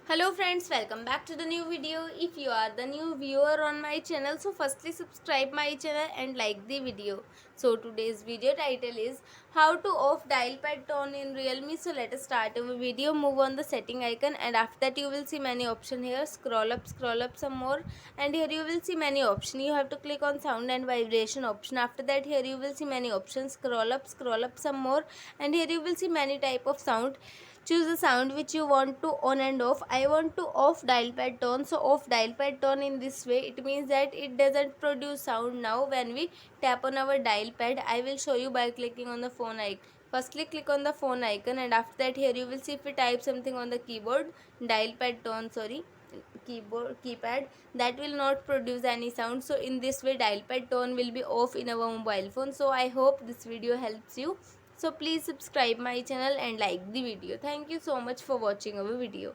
Hello friends, welcome back to the new video. If you are the new viewer on my channel, so firstly subscribe my channel and like the video. So today's video title is how to off dial pad tone in realme. So let us start our video. Move on the setting icon and after that you will see many options here. Scroll up some more, and here you will see many options. You have to click on sound and vibration option. After that here you will see many options. Scroll up some more, and here you will see many type of sound. Choose the sound which you want to on and off. I want to off dial pad tone, so off dial pad tone in this way, it means that it doesn't produce sound now when we tap on our dial pad. I will show you by clicking on the phone icon. Firstly click on the phone icon, and after that here you will see, if we type something on the keyboard, dial pad tone, sorry, keypad, that will not produce any sound. So in this way dial pad tone will be off in our mobile phone. So I hope this video helps you. So please subscribe my channel and like the video. Thank you so much for watching our video.